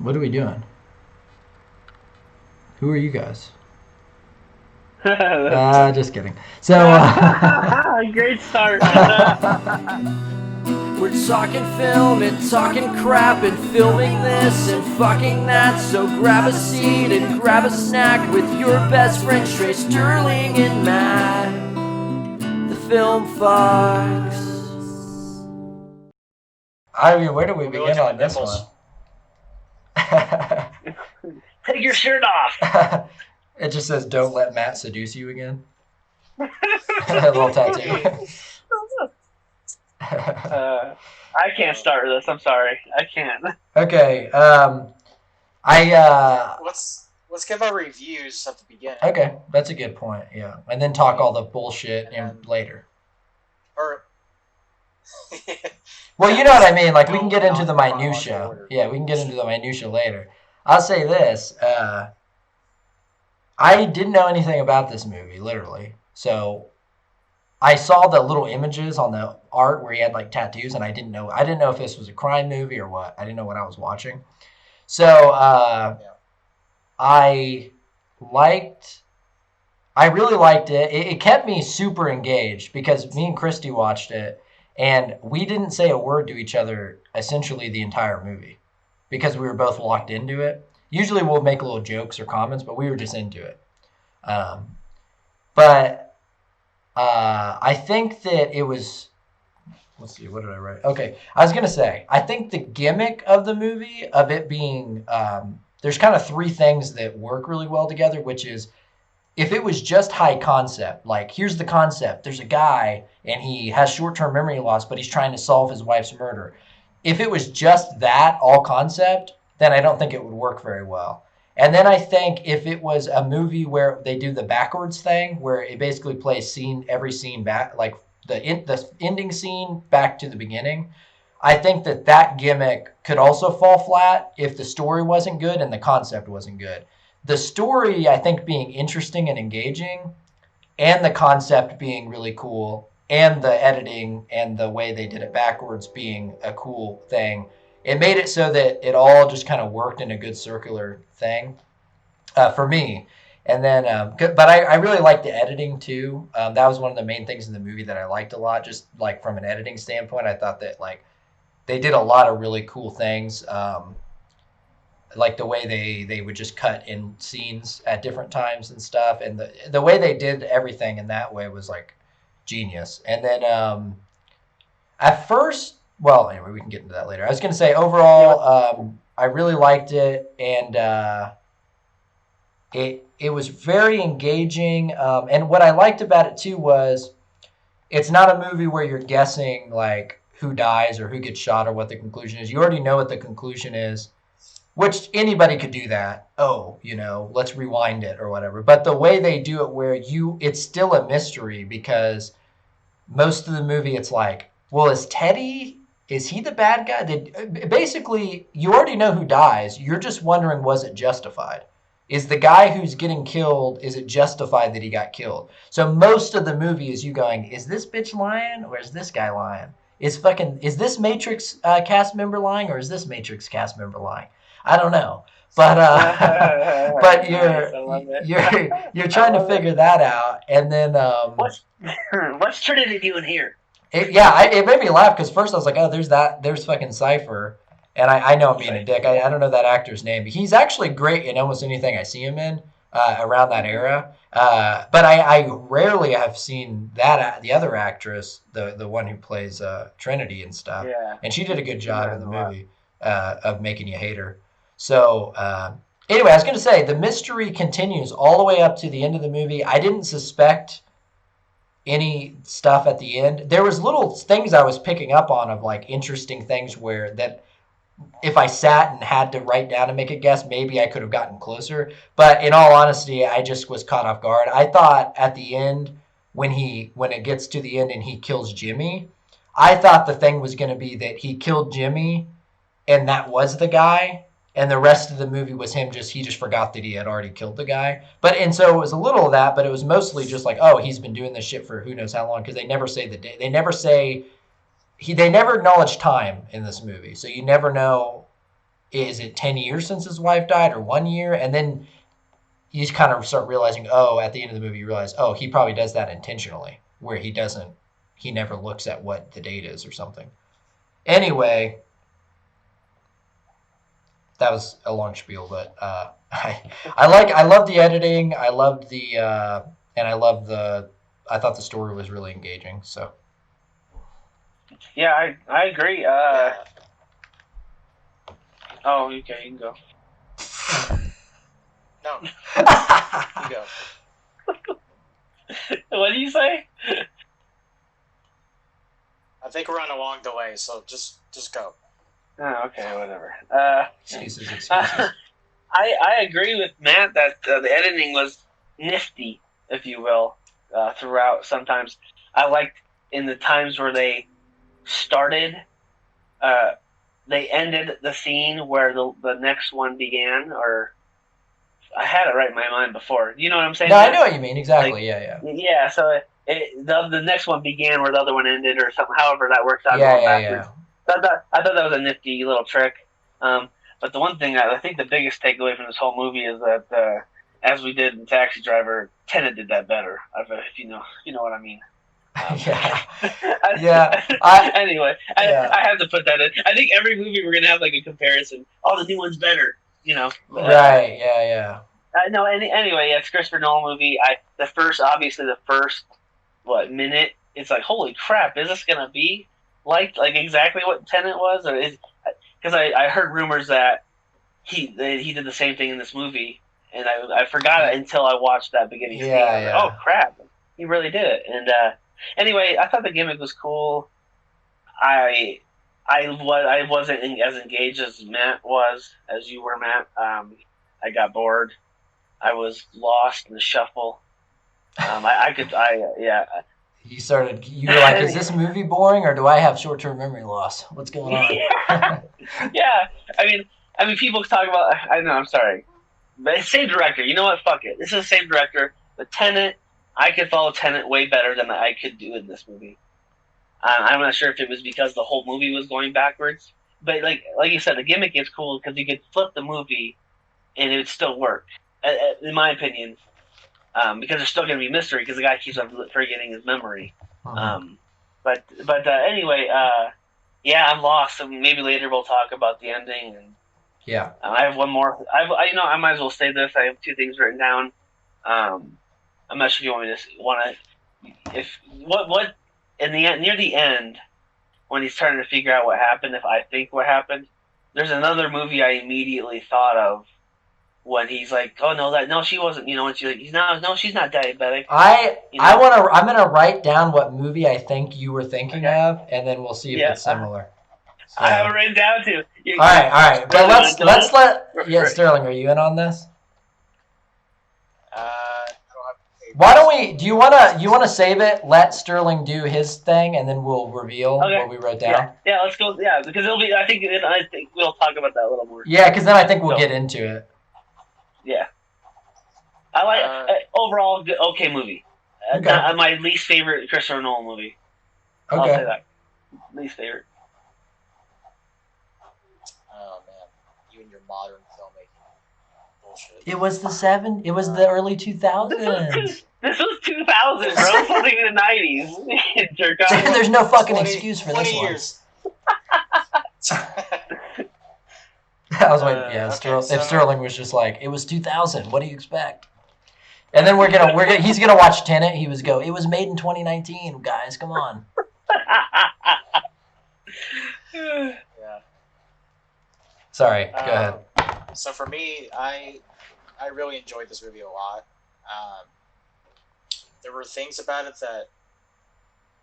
What are we doing? Who are you guys? That's Just kidding. So, great start. We're talking film and talking crap and filming this and fucking that. So grab a seat and grab a snack with your best friends Trey Sterling and Matt, the film fucks. I mean, where do we We'll be begin looking on at this one? nipples. Take your shirt off. It just says, "Don't let Matt seduce you again." A little tattoo. I can't start this. I'm sorry. I can't. Okay. I Let's give our reviews at the beginning, Okay, that's a good point. Yeah, and then talk all the bullshit and in then later. or Well, you know what I mean. Like we can go get into not the in chronological minutia. order. Yeah, we can get into the minutia later. I'll say this. I didn't know anything about this movie, literally. So I saw the little images on the art where he had like tattoos, and I didn't know. I didn't know if this was a crime movie or what. I didn't know what I was watching. So Yeah. I liked. I really liked it. It kept me super engaged because me and Christy watched it, and we didn't say a word to each other essentially the entire movie because we were both locked into it. Usually we'll make little jokes or comments, but we were just into it. Um, but I think that it was. Let's see, what did I write? Okay, I was gonna say I think the gimmick of the movie of it being there's kind of three things that work really well together, which is if it was just high concept, like here's the concept, there's a guy and he has short-term memory loss, but he's trying to solve his wife's murder. If it was just that all concept, then I don't think it would work very well. And then I think if it was a movie where they do the backwards thing, where it basically plays every scene back, like the ending scene back to the beginning, I think that gimmick could also fall flat if the story wasn't good and the concept wasn't good. The story, I think, being interesting and engaging, and the concept being really cool, and the editing and the way they did it backwards being a cool thing, it made it so that it all just kind of worked in a good circular thing for me. And then, but I really liked the editing too. That was one of the main things in the movie that I liked a lot, just like from an editing standpoint. I thought that like they did a lot of really cool things. Like the way they would just cut in scenes at different times and stuff, and the way they did everything in that way was like genius. And then at first, well, anyway, we can get into that later. I was gonna say Yeah, overall, I really liked it, and it was very engaging. And what I liked about it too was it's not a movie where you're guessing like who dies or who gets shot or what the conclusion is. You already know what the conclusion is, which anybody could do that. Oh, let's rewind it or whatever. But the way they do it, where it's still a mystery because most of the movie, it's like, well, is he the bad guy? Basically, you already know who dies. You're just wondering, was it justified? Is the guy who's getting killed, is it justified that he got killed? So most of the movie is you going, is this bitch lying or is this guy lying? Is this Matrix cast member lying or is this Matrix cast member lying? I don't know, but but nice. I love it. you're I trying to love it. figure that out, and then What's what's Trinity doing here? it made me laugh because first I was like, oh, there's fucking Cypher, and I know I'm being a dick. I don't know that actor's name, but he's actually great in almost anything I see him in around that Mhm. era. But I rarely have seen the other actress, the one who plays Trinity and stuff, Yeah, and she did a good she's job in in the a lot. movie of making you hate her. So anyway, I was gonna say the mystery continues all the way up to the end of the movie. I didn't suspect any stuff at the end. There was little things I was picking up on of like interesting things where that if I sat and had to write down and make a guess, maybe I could have gotten closer. But in all honesty, I just was caught off guard. I thought at the end when it gets to the end and he kills Jimmy, I thought the thing was going to be that he killed Jimmy and that was the guy, and the rest of the movie was he just forgot that he had already killed the guy. And so it was a little of that, but it was mostly just like, oh, he's been doing this shit for who knows how long, because they never say the day. They never say they never acknowledge time in this movie, so you never know is it 10 years since his wife died or 1 year? And then you just kind of start realizing, oh, at the end of the movie, you realize, oh, he probably does that intentionally, where he never looks at what the date is or something. Anyway, that was a long spiel, but I love the editing. I loved I thought the story was really engaging. So Yeah, I agree. Yeah. Oh, okay, you can go. No, you go. What do you say? I think we're on a long delay, so just go. Oh, okay, whatever. excuses. I agree with Matt that the editing was nifty, if you will, throughout. Sometimes I liked in the times where they started, they ended the scene where the next one began, or I had it right in my mind before. You know what I'm saying? No, I Matt? know what you mean exactly. Like, Yeah. yeah. So the next one began where the other one ended, or something. However that works out Yeah, going yeah, backwards. yeah. I thought that was a nifty little trick. But the one thing I think the biggest takeaway from this whole movie is that, as we did in Taxi Driver, Tenet did that better. If you know what I mean. Yeah. Yeah. Anyway, Yeah. I have to put that in. I think every movie we're gonna have like a comparison. Oh, the new one's better. You know. Right. Yeah. No. Anyway, yeah, it's a Christopher Nolan movie. Obviously the first minute, it's like, holy crap, is this gonna be like exactly what Tenet was, or is because I heard rumors that he did the same thing in this movie, and I forgot it until I watched that beginning scene. I was like, oh crap, he really did it. And anyway, I thought the gimmick was cool. I wasn't as engaged as Matt was, as you were, Matt. I got bored. I was lost in the shuffle. Yeah. You were like, is this movie boring or do I have short-term memory loss? What's going on? Yeah. I mean, people talk about. I know. I'm sorry, but it's same director. You know what? Fuck it. This is the same director. But Tenet, I could follow Tenet way better than I could do in this movie. I'm not sure if it was because the whole movie was going backwards, but like you said, the gimmick is cool because you could flip the movie and it would still work, in my opinion. Because there's still going to be mystery because the guy keeps on forgetting his memory. But anyway, yeah, I'm lost. So maybe later we'll talk about the ending. And yeah. I have one more. I might as well say this. I have two things written down. I'm not sure if you want to. If what in the end, near the end, when he's trying to figure out what happened, if I think what happened, there's another movie I immediately thought of. When he's like, oh no, she wasn't, and she's like, she's not diabetic. I'm gonna write down what movie I think you were thinking of, and then we'll see if it's similar. So. I have it written down too. All right, but let's let Sterling, are you in on this? Why don't we? Do you wanna save it? Let Sterling do his thing, and then we'll reveal what we wrote down. Yeah, let's go. Yeah, because it'll be. I think we'll talk about that a little more. Yeah, because then I think we'll get into it. Yeah, I like overall okay movie. Not my least favorite Christopher Nolan movie. Okay. I'll say that. Least favorite. Oh man, you and your modern filmmaking bullshit. It was the early 2000s. This was 2000, bro. Something in the 90s. Jerk off. There's no fucking excuse for this years. I was waiting. Yeah, if Sterling was just like, it was 2000. What do you expect? And then he's gonna watch Tenet. He was it was made in 2019, guys. Come on. Yeah. Sorry. Go ahead. So for me, I really enjoyed this movie a lot. There were things about it that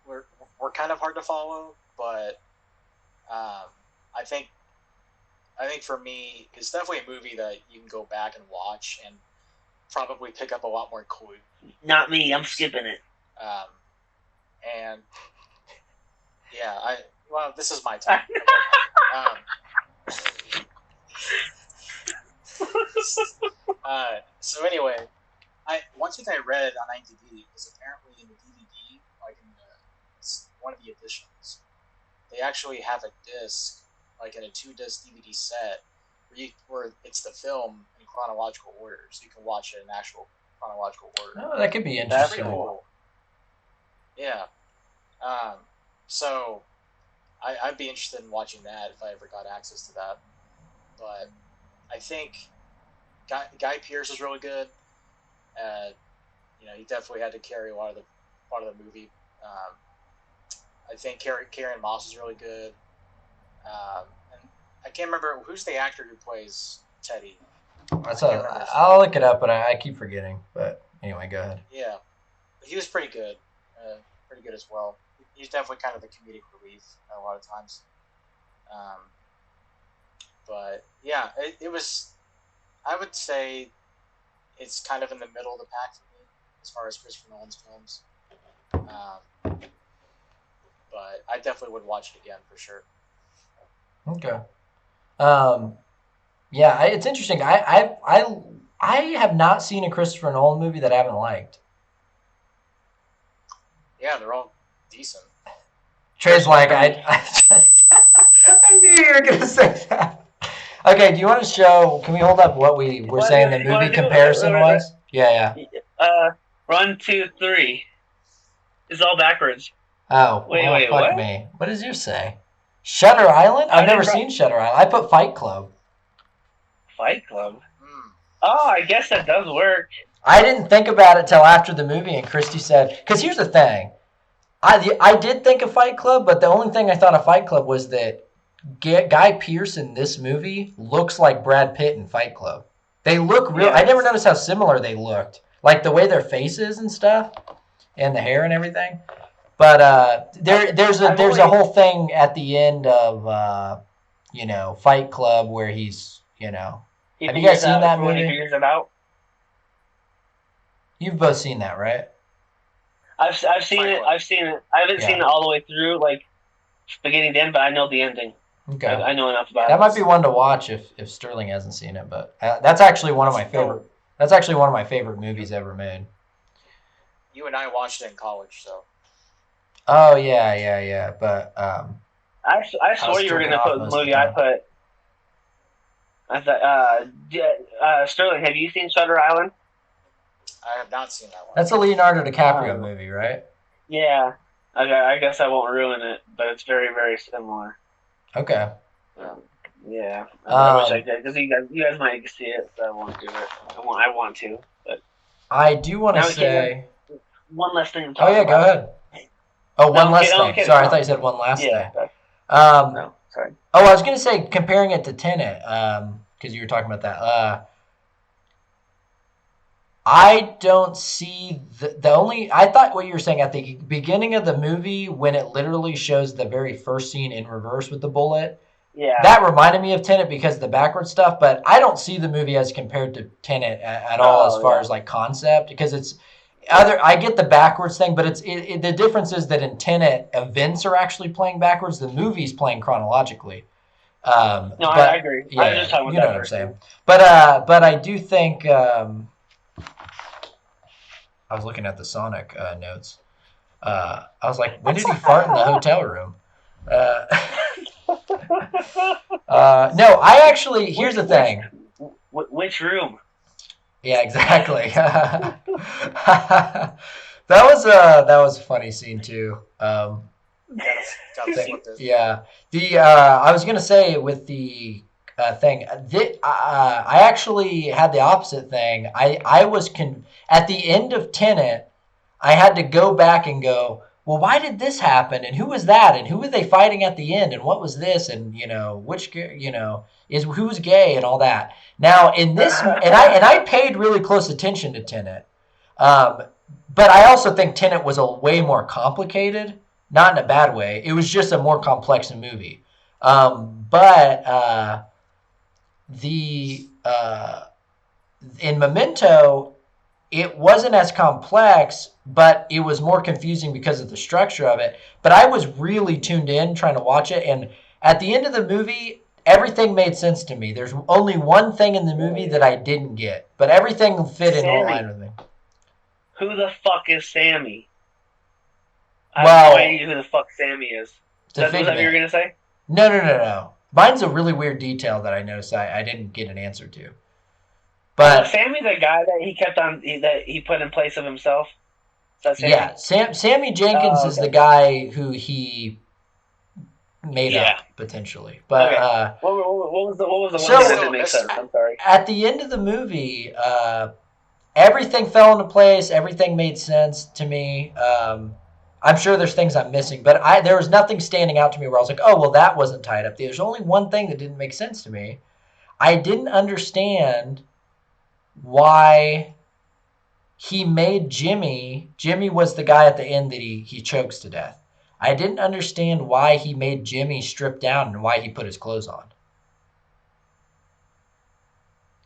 were kind of hard to follow, but I think for me, it's definitely a movie that you can go back and watch and probably pick up a lot more clues. Not me. I'm skipping it. And yeah, this is my time. So anyway, one thing I read on IMDb is apparently in the DVD, like in one of the editions, they actually have a disc, like in a 2-disc DVD set, where it's the film in chronological order, so you can watch it in actual chronological order. Oh, that could be That's interesting. pretty cool. Yeah. So I'd be interested in watching that if I ever got access to that. But I think Guy Pearce is really good. He definitely had to carry a lot of the movie. I think Karen Moss is really good. And I can't remember who's the actor who plays Teddy. I'll look it up, but I keep forgetting. But anyway, go ahead. Yeah, he was pretty good. Pretty good as well. He's definitely kind of the comedic relief a lot of times. But yeah, it was. I would say it's kind of in the middle of the pack for me as far as Christopher Nolan's films. But I definitely would watch it again for sure. Okay. Yeah, it's interesting. I have not seen a Christopher Nolan movie that I haven't liked. Yeah, they're all decent. Trey's like, I knew you were gonna say that. Okay, do you want to show? Can we hold up what we were saying the movie comparison was? Yeah. Run, 2, 3. It's all backwards. Oh, wait, fuck what? me. What does yours say? Shutter Island? I've never seen Shutter Island. I put Fight Club. Fight Club? Oh, I guess that does work. I didn't think about it till after the movie, and Christy said, because here's the thing. I did think of Fight Club, but the only thing I thought of Fight Club was that Guy Pearce in this movie looks like Brad Pitt in Fight Club. They look real. Yes. I never noticed how similar they looked. Like the way their faces and stuff, and the hair and everything. But there's a whole thing at the end of Fight Club where he's have you guys seen that movie? He figures it out. You've both seen that, right? I've seen it. I've seen it. I haven't seen it all the way through, like beginning to end, but I know the ending. Okay. I know enough about it. That might be one to watch if Sterling hasn't seen it, but that's actually one of my favorite. That's actually one of my favorite movies ever made. You and I watched it in college, so. Oh yeah. But I swore you were gonna put the movie I put. I thought, Sterling, have you seen Shutter Island? I have not seen that one. That's a Leonardo DiCaprio movie, right? Yeah. I guess I won't ruin it, but it's very, very similar. Okay. Yeah. I wish I did, because you guys might see it, but I won't do it. I want to, but I do want to say one less thing to talk about. Oh yeah, go ahead. Oh, one less thing. Sorry, I thought you said one last thing. No, sorry. Oh, I was gonna say comparing it to Tenet, because you were talking about that. I don't see the only. I thought what you were saying at the beginning of the movie when it literally shows the very first scene in reverse with the bullet. Yeah. That reminded me of Tenet because of the backward stuff, but I don't see the movie as compared to Tenet at all as far as like concept because it's. I get the backwards thing, but the difference is that in Tenet, events are actually playing backwards. The movie's playing chronologically. I agree. Yeah, I was just talking about you know that what I'm first. saying. But I do think I was looking at the Sonic notes. I was like, when did he fart in the hotel room? No, I actually. Here's the thing. Which room? Yeah, exactly. that was a funny scene too. Yeah. I was gonna say with the thing. I actually had the opposite thing. I was at the end of Tenet. I had to go back and go, well, why did this happen? And who was that? And who were they fighting at the end? And what was this? And which who's gay and all that. Now in this, and I paid really close attention to Tenet, but I also think Tenet was a way more complicated. Not in a bad way. It was just a more complex movie. But in Memento, it wasn't as complex, but it was more confusing because of the structure of it. But I was really tuned in trying to watch it, and at the end of the movie, everything made sense to me. There's only one thing in the movie that I didn't get, but everything fit in line with me. Who the fuck is Sammy? I Well, have no idea who the fuck Sammy is. Is that what you were going to say? No. Mine's a really weird detail that I noticed I didn't get an answer to. Was But Sammy the guy that he kept on that he put in place of himself? Is that Sammy? yeah, Sammy Jenkins Oh, is the okay. guy who he made Yeah. up potentially. But Okay. What was the one So- that didn't make sense? I'm sorry. at the end of the movie, everything fell into place. Everything made sense to me. I'm sure there's things I'm missing, but there was nothing standing out to me where I was like, oh, well, that wasn't tied up. There's only one thing that didn't make sense to me. I didn't understand why he made Jimmy. Jimmy was the guy at the end that he chokes to death. I didn't understand why he made Jimmy strip down and why he put his clothes on.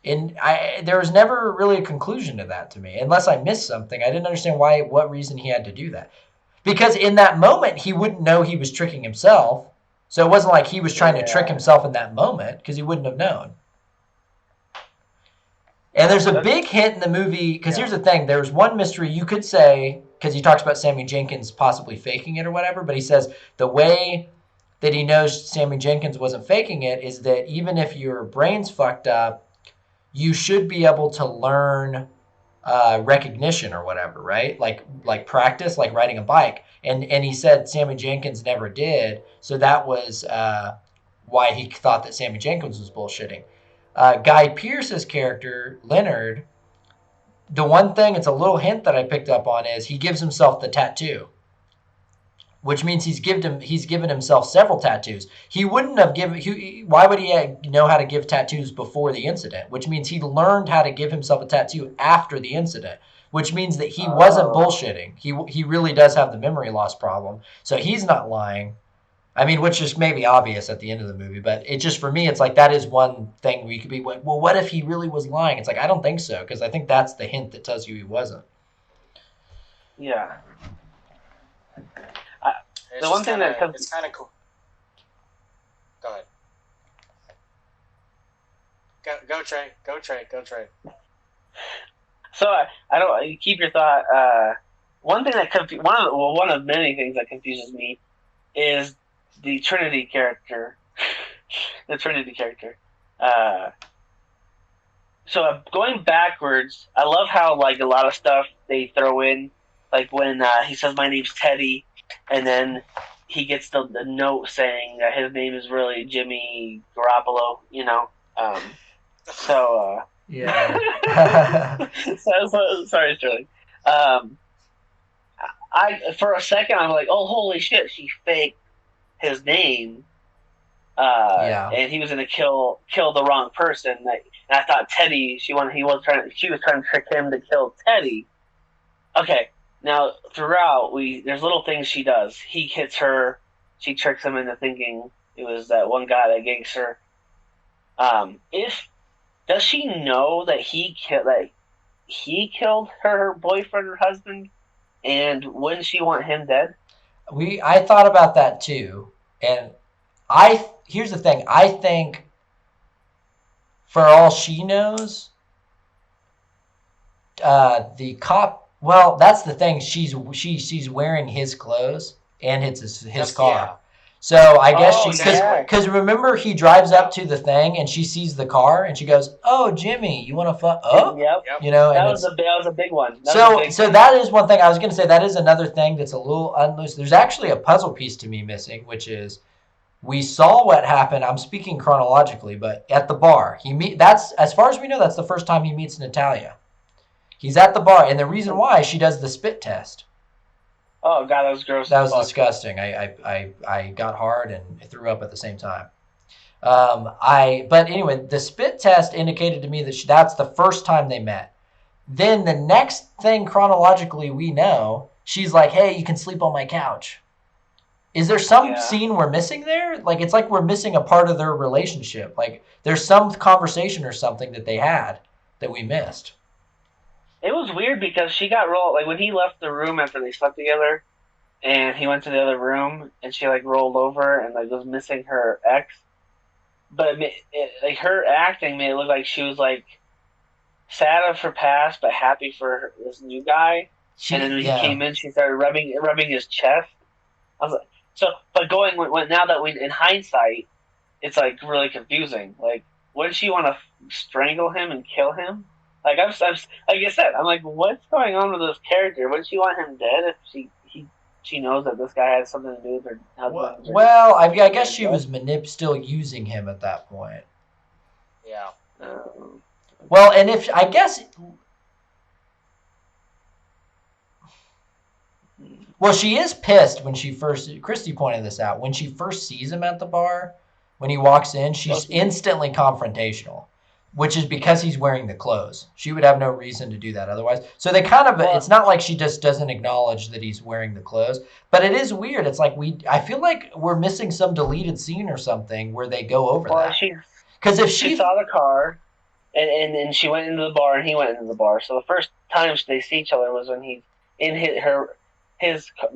And there was never really a conclusion to that to me, unless I missed something. I didn't understand what reason he had to do that. Because in that moment, he wouldn't know he was tricking himself. So it wasn't like he was trying to trick himself in that moment, because he wouldn't have known. And there's a big hint in the movie, because here's the thing. There's one mystery you could say, because he talks about Sammy Jenkins possibly faking it or whatever, but he says the way that he knows Sammy Jenkins wasn't faking it is that even if your brain's fucked up, you should be able to learn recognition or whatever, right? Like practice, like riding a bike. And he said Sammy Jenkins never did, so that was why he thought that Sammy Jenkins was bullshitting. Guy Pearce's character, Leonard, the one thing, it's a little hint that I picked up on, is he gives himself the tattoo, which means he's given himself several tattoos. He wouldn't have given. Why would he know how to give tattoos before the incident? Which means he learned how to give himself a tattoo after the incident. Which means that he wasn't bullshitting. He really does have the memory loss problem, so he's not lying. I mean, which is maybe obvious at the end of the movie, but it just, for me, it's like that is one thing we could be like, well, what if he really was lying? It's like, I don't think so, because I think that's the hint that tells you he wasn't. Yeah. It's The one thing that it's kind of cool. Go ahead. Go Trey. So I don't. You keep your thought. One thing that one of many things that confuses me is the Trinity character. The Trinity character. So going backwards, I love how like a lot of stuff they throw in, like when he says my name's Teddy, and then he gets the note saying that his name is really Jimmy Garoppolo. You know. Yeah. Sorry, Sterling. I for a second I'm like, oh holy shit, she faked his name. And he was gonna kill the wrong person. And I thought Teddy. She was trying to trick him to kill Teddy. Okay, now throughout there's little things she does. He hits her. She tricks him into thinking it was that one guy that ganks her. Does she know that he killed her boyfriend or husband, and wouldn't she want him dead? I thought about that too, and here's the thing. I think, for all she knows, the cop. Well, that's the thing. She's wearing his clothes, and it's his car. Yeah. So I guess yeah. because remember, he drives up to the thing and she sees the car and she goes, "Oh, Jimmy, you want to fuck?" Oh, Yep. you know. That was a big one. So that is one thing I was going to say. That is another thing that's a little unloose. There's actually a puzzle piece to me missing, which is we saw what happened. I'm speaking chronologically, but at the bar, that's, as far as we know, that's the first time he meets Natalia. He's at the bar, and the reason why, she does the spit test. Oh god, that was gross. That was disgusting. I got hard and threw up at the same time. But anyway, the spit test indicated to me that that's the first time they met. Then the next thing chronologically we know, she's like, "Hey, you can sleep on my couch." Is there some scene we're missing there? Like, it's like we're missing a part of their relationship. Like, there's some conversation or something that they had that we missed. It was weird because she got rolled, like when he left the room after they slept together, and he went to the other room, and she like rolled over and like was missing her ex. But like her acting made it look like she was like sad of her past, but happy for this new guy. And then when he came in, she started rubbing his chest. I was like, but now that in hindsight, it's like really confusing. Like, wouldn't she want to strangle him and kill him? Like I'm like I said, I'm like, what's going on with this character? Wouldn't she want him dead if she knows that this guy has something to do with her husband? Well, I guess she was still using him at that point. Yeah. Well, and if I guess, well, she is pissed when she first. Christy pointed this out when she first sees him at the bar. When he walks in, she's instantly confrontational, which is because he's wearing the clothes. She would have no reason to do that otherwise. So they kind of, it's not like she just doesn't acknowledge that he's wearing the clothes, but it is weird. It's like I feel like we're missing some deleted scene or something where they go over that. Because if she saw the car, and she went into the bar and he went into the bar. So the first time they see each other was when he's in the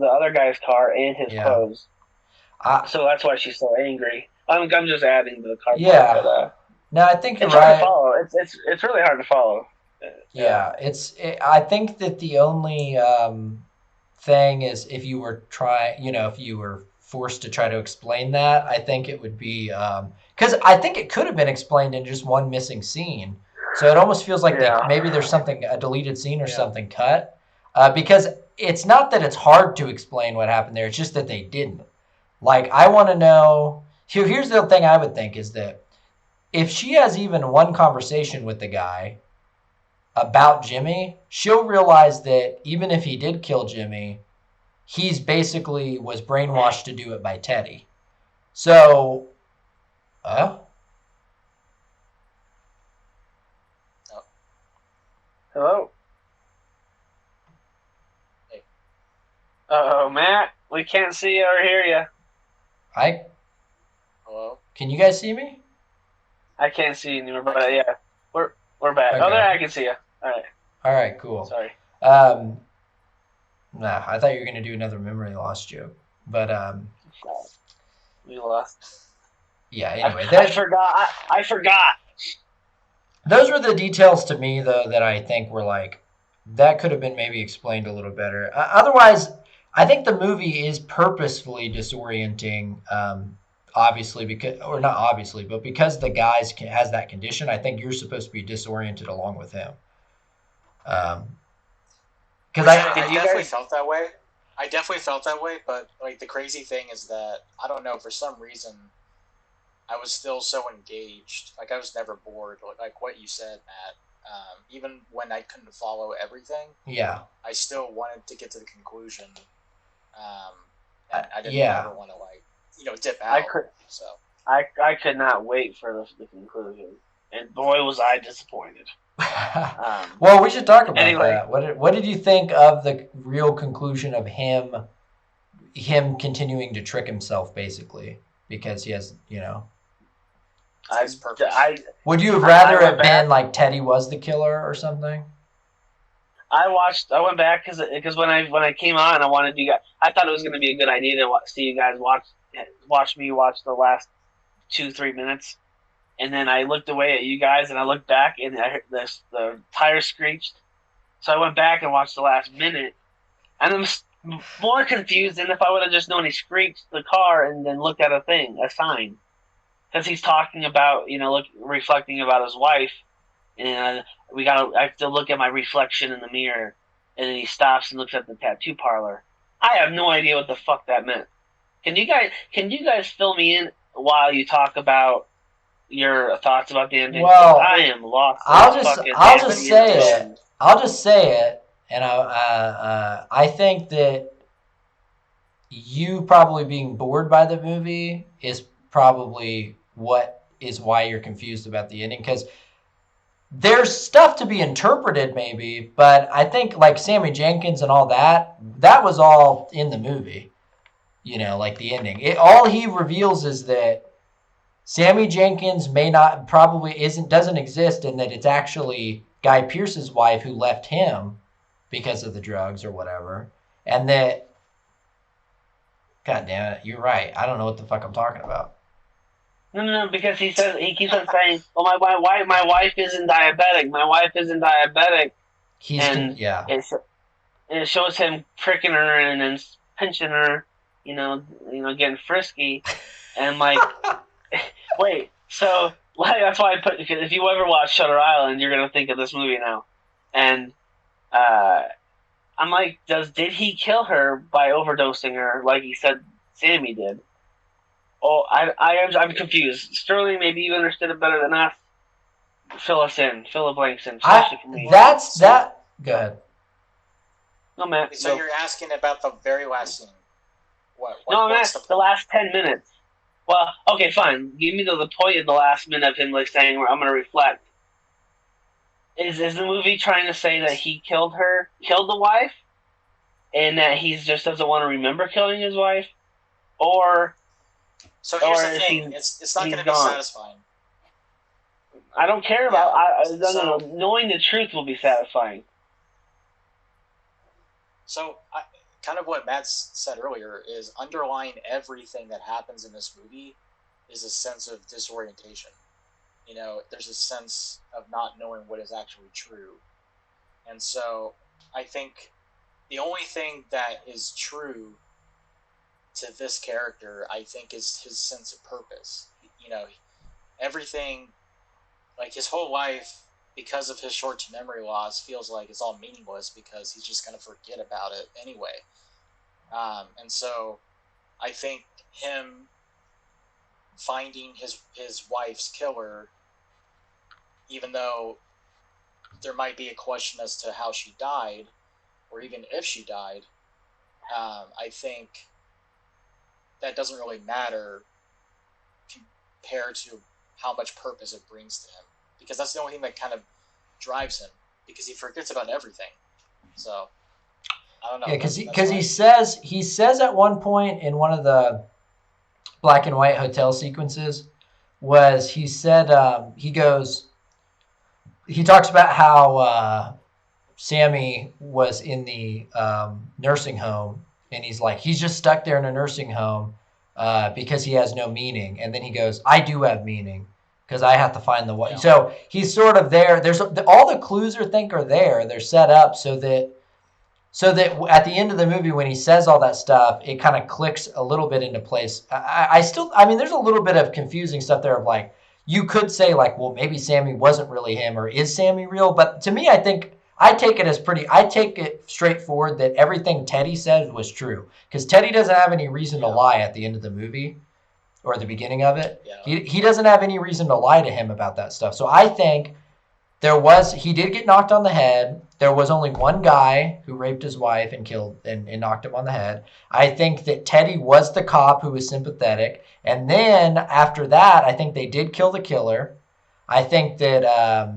other guy's car in his clothes. So that's why she's so angry. I'm just adding to the car. Yeah. But, no, I think you're right. Hard to follow. It's really hard to follow. Yeah, I think that the only thing is if you were if you were forced to try to explain that, I think it would be because I think it could have been explained in just one missing scene. So it almost feels like maybe there's a deleted scene or something cut because it's not that it's hard to explain what happened there. It's just that they didn't. Like, I want to know. Here's the thing I would think is that if she has even one conversation with the guy about Jimmy, she'll realize that even if he did kill Jimmy, he's basically was brainwashed to do it by Teddy. So, hello? Hey. Uh-oh, Matt. We can't see you or hear you. Hello? Can you guys see me? I can't see you anymore, but yeah. We're back. Okay. Oh, there, I can see you. All right, cool. Sorry. Nah, I thought you were going to do another memory loss joke. But, we lost. Yeah, anyway. I forgot. Those were the details to me, though, that I think were like, that could have been maybe explained a little better. Otherwise, I think the movie is purposefully disorienting, obviously, because the guy has that condition, I think you're supposed to be disoriented along with him. Because I definitely felt that way. I definitely felt that way, but like the crazy thing is that I don't know, for some reason I was still so engaged. Like, I was never bored. Like what you said, Matt. Even when I couldn't follow everything, I still wanted to get to the conclusion. And I didn't ever want to dip out. I could not wait for the conclusion, and boy was I disappointed. Well, we should talk about that. What did you think of the real conclusion of him continuing to trick himself, basically, because he has, would you have rather it been like Teddy was the killer or something? I went back because when I came on, I thought it was going to be a good idea to see you guys watch me watch the last 2-3 minutes. And then I looked away at you guys, and I looked back, and I heard the tire screeched. So I went back and watched the last minute, and I'm more confused than if I would have just known he screeched the car and then looked at a sign, because he's talking about reflecting about his wife, and I have to look at my reflection in the mirror, and then he stops and looks at the tattoo parlor. I have no idea what the fuck that meant. Can you guys fill me in while you talk about your thoughts about the ending? Well, I am lost. I'll just say it, and I think that you probably being bored by the movie is probably why you're confused about the ending, because there's stuff to be interpreted maybe, but I think like Sammy Jenkins and all that was all in the movie, like the ending. All he reveals is that Sammy Jenkins doesn't exist, and that it's actually Guy Pearce's wife who left him because of the drugs or whatever. And that, God damn it, you're right. I don't know what the fuck I'm talking about. No, because he keeps on saying, "Well, my wife isn't diabetic. My wife isn't diabetic." It shows him pricking her and then pinching her, getting frisky, and like. Wait, so like that's why I put. Because if you ever watch Shutter Island, you're gonna think of this movie now, and uh, I'm like, did he kill her by overdosing her like he said Sammy did? Oh, I'm confused. Sterling, maybe you understood it better than us. Fill us in, fill the blanks in, especially for me. That's that. Go ahead. No, man. So No. you're asking about the very last scene. No, I'm what's asking the last 10 minutes. Well, okay, fine. Give me the point in the last minute of him like saying, "I'm going to reflect." Is the movie trying to say that he killed the wife, and that he just doesn't want to remember killing his wife, or So here's or the is thing: he? it's not going to be gone? satisfying. I don't care about. So- knowing the truth will be satisfying. So, kind of what Matt said earlier is underlying everything that happens in this movie is a sense of disorientation. You know, there's a sense of not knowing what is actually true. And so, I think the only thing that is true to this character, I think, is his sense of purpose. You know, everything, like his whole life, because of his short-term memory loss, feels like it's all meaningless because he's just going to forget about it anyway. And so I think him finding his wife's killer, even though there might be a question as to how she died, or even if she died, I think that doesn't really matter compared to how much purpose it brings to him. Because that's the only thing that kind of drives him, because he forgets about everything. So I don't know. Yeah, because he says at one point in one of the black and white hotel sequences was he said he talks about how Sammy was in the nursing home, and he's like he's just stuck there in a nursing home because he has no meaning, and then he goes, I do have meaning because I have to find the way. Yeah. So he's sort of there. There's all the clues are there. They're set up so that at the end of the movie when he says all that stuff, it kind of clicks a little bit into place. I mean, there's a little bit of confusing stuff there of like you could say like, well, maybe Sammy wasn't really him, or is Sammy real? But to me, I take it straightforward that everything Teddy said was true, because Teddy doesn't have any reason to lie at the end of the movie or the beginning of it. Yeah. He doesn't have any reason to lie to him about that stuff. So I think he did get knocked on the head. There was only one guy who raped his wife and killed and knocked him on the head. I think that Teddy was the cop who was sympathetic. And then after that, I think they did kill the killer. I think that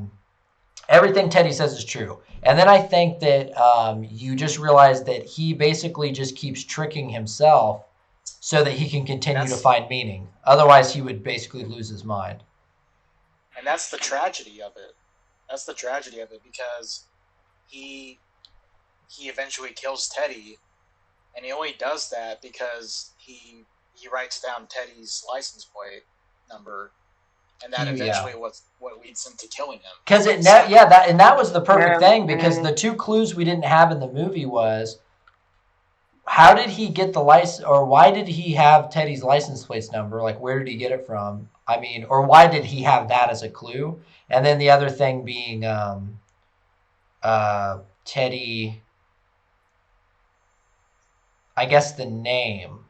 everything Teddy says is true. And then I think that you just realize that he basically just keeps tricking himself so that he can continue to find meaning. Otherwise, he would basically lose his mind. And that's the tragedy of it. That's the tragedy of it, because he eventually kills Teddy, and he only does that because he writes down Teddy's license plate number, and that eventually what leads him to killing him. Because that was the perfect thing, because the two clues we didn't have in the movie was how did he get the license, or why did he have Teddy's license plate number? Like, where did he get it from? I mean, or why did he have that as a clue? And then the other thing being Teddy, I guess the name.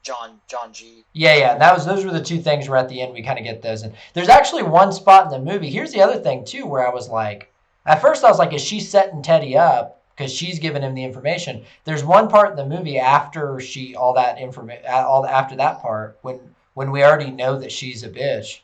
John G. Yeah. Those were the two things where at the end we kind of get those. And there's actually one spot in the movie. Here's the other thing too, where I was like, at first I was like, is she setting Teddy up because she's giving him the information? There's one part in the movie after after that part when we already know that she's a bitch.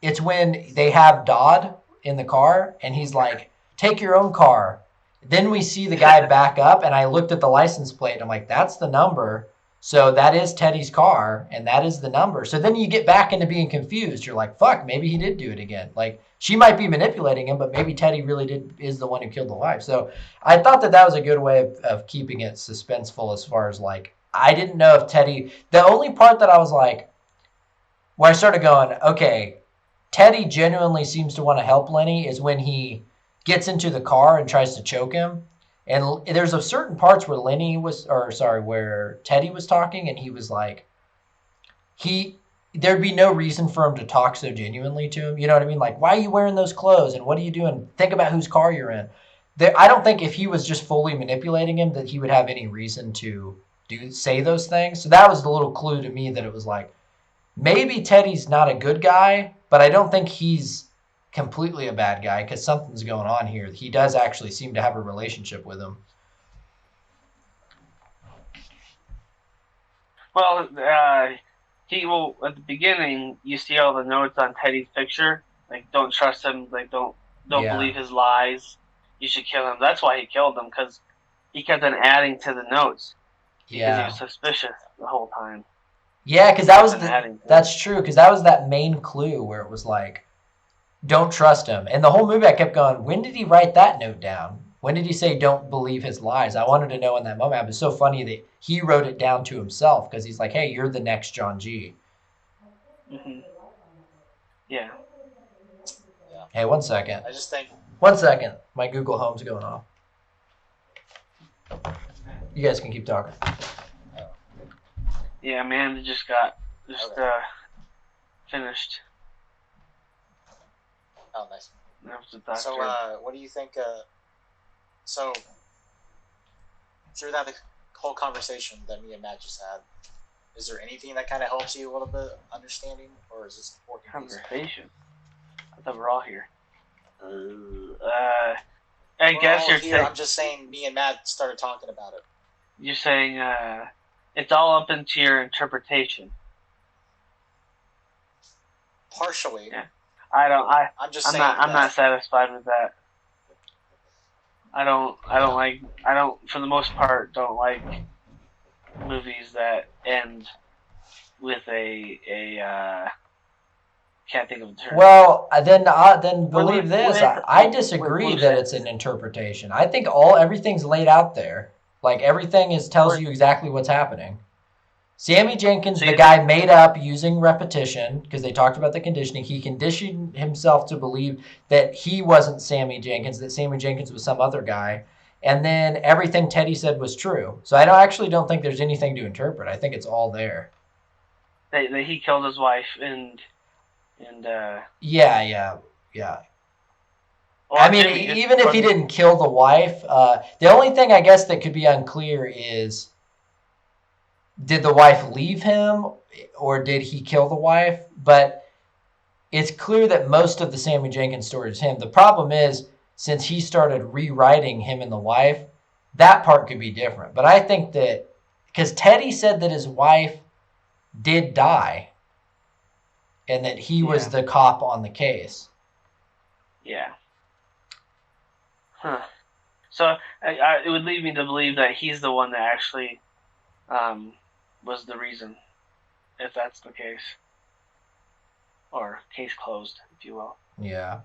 It's when they have Dodd in the car and he's like, take your own car. Then we see the guy back up, and I looked at the license plate and I'm like, that's the number. So that is Teddy's car, and that is the number. So then you get back into being confused. You're like, fuck, maybe he did do it again. Like, she might be manipulating him, but maybe Teddy really is the one who killed the wife. So I thought that was a good way of keeping it suspenseful, as far as like, I didn't know if Teddy, the only part that I was like, where I started going, okay, Teddy genuinely seems to want to help Lenny is when he gets into the car and tries to choke him. And there's a certain parts where where Teddy was talking, and he was like, there'd be no reason for him to talk so genuinely to him. You know what I mean? Like, why are you wearing those clothes and what are you doing? Think about whose car you're in. I don't think if he was just fully manipulating him that he would have any reason to say those things. So that was the little clue to me that it was like maybe Teddy's not a good guy, but I don't think he's completely a bad guy because something's going on here. He does actually seem to have a relationship with him. Well, he will at the beginning. You see all the notes on Teddy's picture. Like, don't trust him. Like, don't believe his lies. You should kill him. That's why he killed him, because he kept on adding to the notes because he was suspicious the whole time. Yeah, because that's true. Because that was that main clue where it was like, don't trust him. And the whole movie, I kept going, when did he write that note down? When did he say don't believe his lies? I wanted to know in that moment. It was so funny that he wrote it down to himself because he's like, hey, you're the next John G. Mm-hmm. Yeah. Hey, 1 second. I just think 1 second. My Google Home's going off. You guys can keep talking. Yeah, Amanda just finished. Oh, nice. That was the doctor. So, what do you think? So, through that whole conversation that me and Matt just had, is there anything that kind of helps you a little bit understanding, or is this important? Conversation? I thought we're all here. I guess you're here. I'm just saying, me and Matt started talking about it. You're saying it's all up into your interpretation. Partially. Yeah. I'm not satisfied with that. I don't for the most part don't like movies that end with a can't think of a term. Well, then believe this. I disagree that it's an interpretation. I think everything's laid out there. Like everything tells you exactly what's happening. Sammy Jenkins, the guy made up using repetition because they talked about the conditioning. He conditioned himself to believe that he wasn't Sammy Jenkins, that Sammy Jenkins was some other guy. And then everything Teddy said was true. So I actually don't think there's anything to interpret. I think it's all there. That he killed his wife and Yeah. I mean, even if he didn't kill the wife, the only thing I guess that could be unclear is, did the wife leave him or did he kill the wife? But it's clear that most of the Sammy Jenkins story is him. The problem is, since he started rewriting him and the wife, that part could be different. But I think that, because Teddy said that his wife did die and that he was the cop on the case. Yeah. Huh. So it would lead me to believe that he's the one that actually was the reason, if that's the case. Or case closed, if you will. Yeah.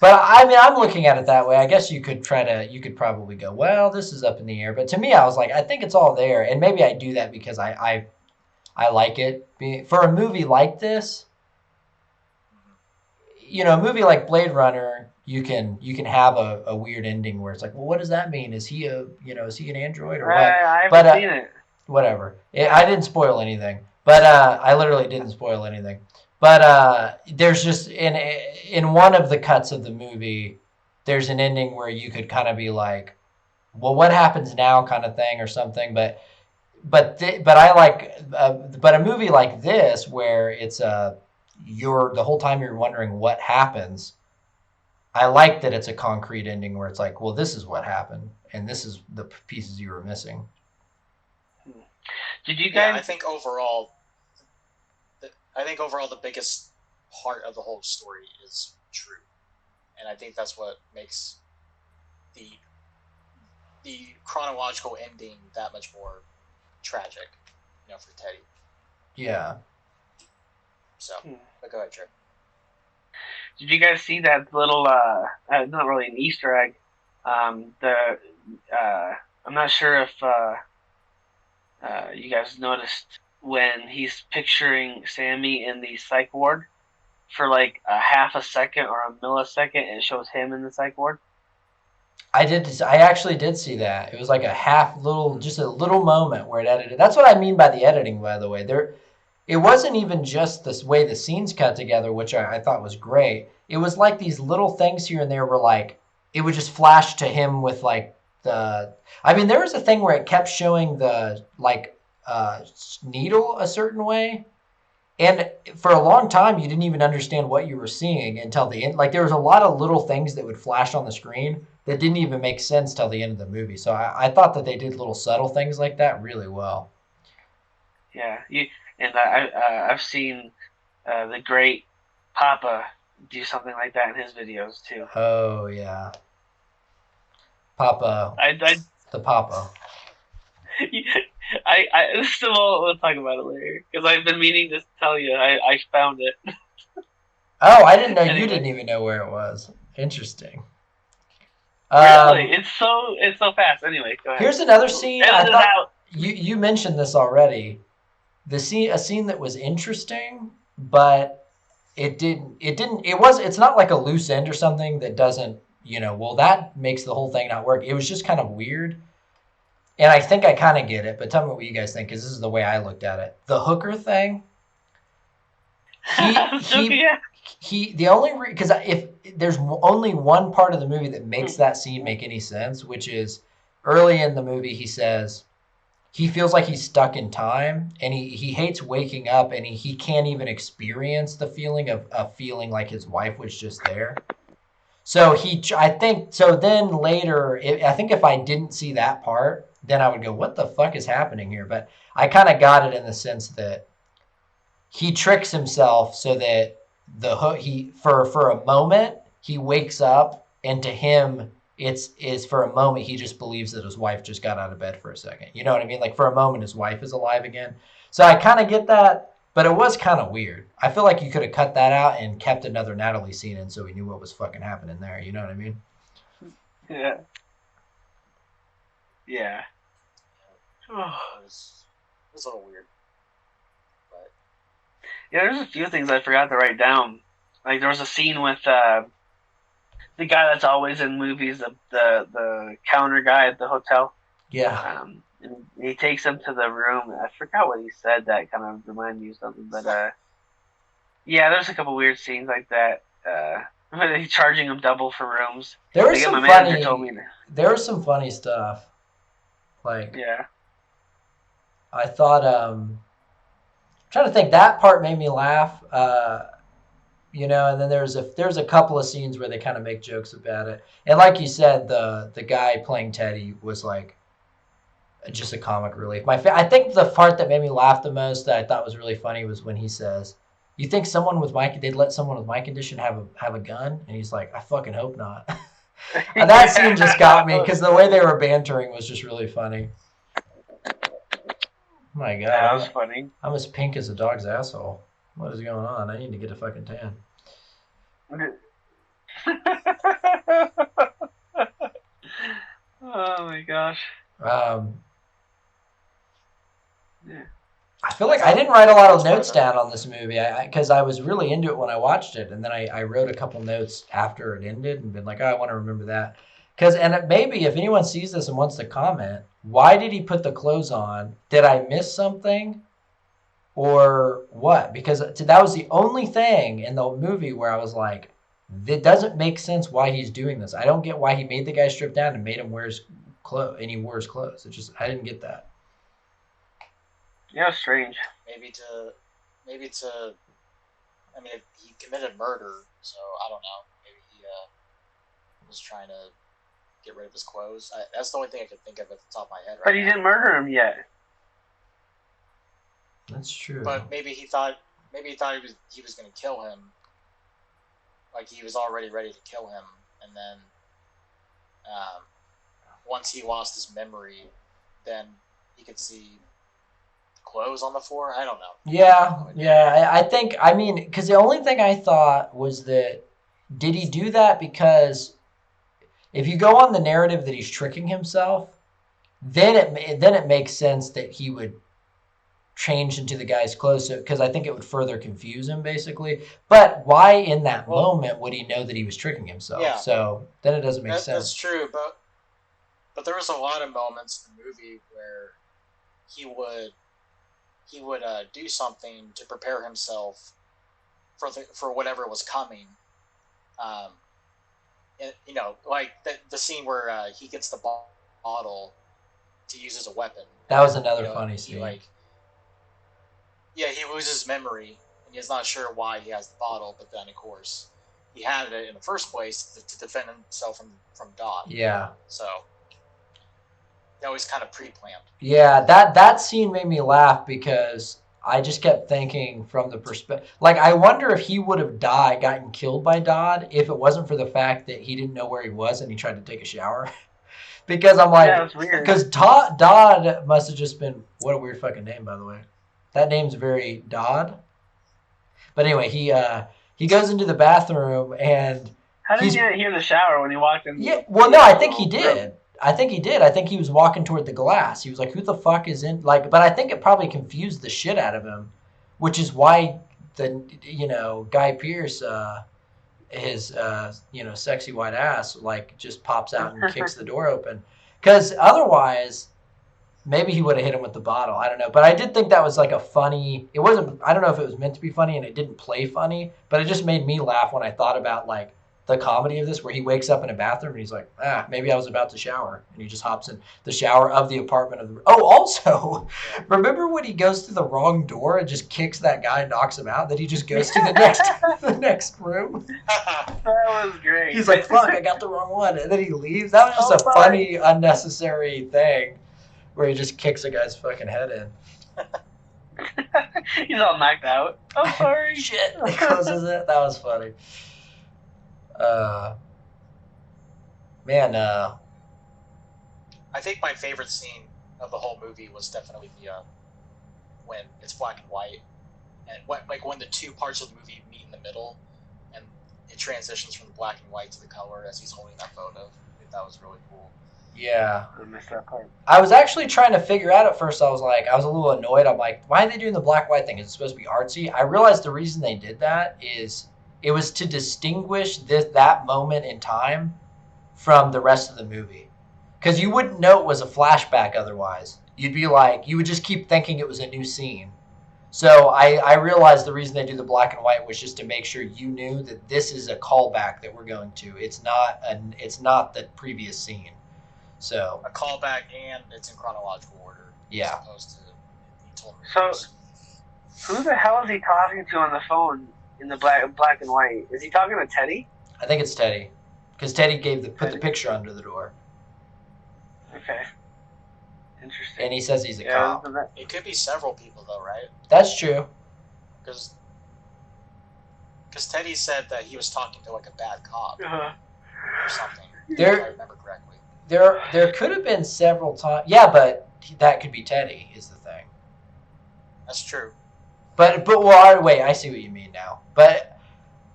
But I mean, I'm looking at it that way. I guess you could probably go, well, this is up in the air. But to me, I was like, I think it's all there. And maybe I do that because I like it. For a movie like this, a movie like Blade Runner, you can have a weird ending where it's like, well, what does that mean? Is he is he an android or what? I haven't seen it. Whatever. I didn't spoil anything, but I literally didn't spoil anything. But there's just in one of the cuts of the movie, there's an ending where you could kind of be like, well, what happens now, kind of thing or something. But I like but a movie like this where it's the whole time you're wondering what happens. I like that it's a concrete ending where it's like, well, this is what happened, and this is the pieces you were missing. Did you guys? I think overall, the biggest part of the whole story is true, and I think that's what makes the chronological ending that much more tragic, for Teddy. Yeah. So, but go ahead, Trey. Did you guys see that little, not really an Easter egg, I'm not sure if you guys noticed when he's picturing Sammy in the psych ward for like a half a second or a millisecond, and it shows him in the psych ward. I did. I actually did see that. It was like a just a little moment where it edited. That's what I mean by the editing, by the way. It wasn't even just this way the scenes cut together, which I thought was great. It was like these little things here and there were like, it would just flash to him with like I mean, there was a thing where it kept showing the like needle a certain way. And for a long time, you didn't even understand what you were seeing until the end. Like there was a lot of little things that would flash on the screen that didn't even make sense till the end of the movie. So I thought that they did little subtle things like that really well. Yeah, I've seen the great Papa do something like that in his videos too. Oh yeah, Papa, I the Papa. still we'll talk about it later because I've been meaning to tell you. I found it. Oh, I didn't know you Anyway. didn't even know where it was. Interesting. Really, it's so fast. Anyway, go ahead. Here's another scene. I Edit it thought out. you mentioned this already. A scene that was interesting, but it's not like a loose end or something that doesn't, well, that makes the whole thing not work. It was just kind of weird. And I think I kind of get it, but tell me what you guys think, because this is the way I looked at it. The hooker thing, Yeah. the only because if there's only one part of the movie that makes that scene make any sense, which is early in the movie, he says he feels like he's stuck in time, and he hates waking up, and he can't even experience the feeling of feeling like his wife was just there. So I think so. Then later, I think if I didn't see that part, then I would go, "What the fuck is happening here?" But I kind of got it in the sense that he tricks himself so that for a moment he wakes up, and to him it's is for a moment he just believes that his wife just got out of bed for a second. You know what I mean? Like for a moment his wife is alive again. So I kind of get that, but it was kind of weird. I feel like you could have cut that out and kept another Natalie scene in so we knew what was fucking happening there. You know what I mean? Yeah. Yeah. It was a little weird. But Yeah, there's a few things I forgot to write down. Like there was a scene with the guy that's always in movies, the counter guy at the hotel. Yeah. And he takes him to the room. I forgot what he said. That kind of reminded me of something. But yeah, there's a couple weird scenes like that. He's charging him double for rooms. There was Again, some my manager funny. told me. There was some funny stuff. Like Yeah. I thought. Trying to think. That part made me laugh. And then there's a couple of scenes where they kind of make jokes about it. And like you said, the guy playing Teddy was like just a comic relief. I think the part that made me laugh the most that I thought was really funny was when he says, "You think they'd let someone with my condition have a gun?" And he's like, "I fucking hope not." And that scene just got me because the way they were bantering was just really funny. My God, That was funny. I'm as pink as a dog's asshole. What is going on? I need to get a fucking tan. Oh my gosh. Yeah. I feel like I didn't write a lot of notes down on this movie because I was really into it when I watched it, and then I wrote a couple notes after it ended and been like, oh, I want to remember that. And maybe if anyone sees this and wants to comment, why did he put the clothes on? Did I miss something? Or what? Because that was the only thing in the movie where I was like, it doesn't make sense why he's doing this. I don't get why he made the guy strip down and made him wear his clothes, and he wore his clothes. I didn't get that. Yeah, strange. maybe to, I mean, he committed murder, so I don't know. Maybe he was trying to get rid of his clothes. That's the only thing I could think of at the top of my head right But he now. didn't murder him yet. That's true. But maybe he thought he was going to kill him. Like he was already ready to kill him, and then once he lost his memory, then he could see the clothes on the floor. I don't know. Yeah. I think, because the only thing I thought was that, did he do that because if you go on the narrative that he's tricking himself, then it makes sense that he would change into the guy's clothes because I think it would further confuse him basically. But why in that moment would he know that he was tricking himself? Yeah. So then it doesn't make sense. That's true, but there was a lot of moments in the movie where he would do something to prepare himself for whatever was coming. And, like the scene where he gets the bottle to use as a weapon. That was another funny scene. He loses memory, and he's not sure why he has the bottle, but then, of course, he had it in the first place to defend himself from Dodd. Yeah. So that was kind of pre-planned. Yeah, that scene made me laugh because I just kept thinking from the perspective, like, I wonder if he would have gotten killed by Dodd if it wasn't for the fact that he didn't know where he was and he tried to take a shower. Because I'm like, because Dodd must have just been, what a weird fucking name, by the way. That name's very Dodd. But anyway, he goes into the bathroom and how did he hear in the shower when he walked in? Yeah, well, no, I think he did. I think he was walking toward the glass. He was like, who the fuck is in, like, but I think it probably confused the shit out of him, which is why Guy Pearce, his, sexy white ass, like, just pops out and kicks the door open. Because otherwise, maybe he would have hit him with the bottle. I don't know. But I did think that was like a funny, it wasn't, I don't know if it was meant to be funny and it didn't play funny, but it just made me laugh when I thought about, like, the comedy of this, where he wakes up in a bathroom and he's like, maybe I was about to shower, and he just hops in the shower of the apartment also, remember when he goes to the wrong door and just kicks that guy and knocks him out, that he just goes to the next room? That was great. He's like, fuck, I got the wrong one, and then he leaves. That was just a funny, unnecessary thing where he just kicks a guy's fucking head in. He's all knocked out. Oh, sorry. Shit. He closes it. That was funny. I think my favorite scene of the whole movie was definitely when it's black and white, and when the two parts of the movie meet in the middle, and it transitions from the black and white to the color as he's holding that photo. I think that was really cool. Yeah. I missed that part. I was actually trying to figure out at first. I was a little annoyed. I'm like, why are they doing the black white thing? Is it supposed to be artsy? I realized the reason they did that is it was to distinguish that moment in time from the rest of the movie. Because you wouldn't know it was a flashback otherwise. You'd be like, you would just keep thinking it was a new scene. So I realized the reason they do the black and white was just to make sure you knew that this is a callback that we're going to. It's not the previous scene. So a callback, and it's in chronological order. Yeah. As opposed to so who the hell is he talking to on the phone in the black and white? Is he talking to Teddy? I think it's Teddy, because Teddy put the picture under the door. Okay. Interesting. And he says he's a cop. It could be several people, though, right? That's true. Because Teddy said that he was talking to, like, a bad cop or something. If I remember correctly. There could have been several times. Yeah, but that could be Teddy is the thing. That's true. But wait, I see what you mean now. But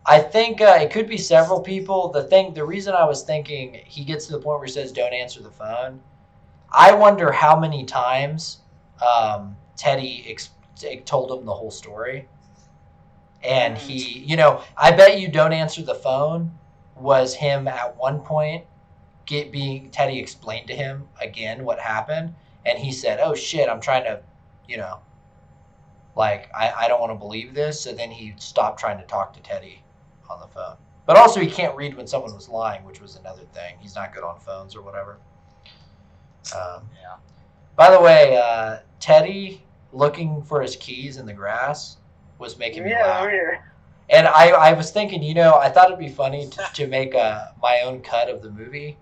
I think it could be several people. The reason I was thinking he gets to the point where he says, "Don't answer the phone." I wonder how many times Teddy told him the whole story, and he, I bet you "Don't answer the phone" was him at one point Teddy explained to him again what happened, and he said, "Oh shit, I'm trying to, I don't want to believe this." So then he stopped trying to talk to Teddy on the phone. But also he can't read when someone was lying, which was another thing. He's not good on phones or whatever. Yeah. By the way, Teddy looking for his keys in the grass was making me laugh. Weird. And I was thinking, I thought it'd be funny to make my own cut of the movie.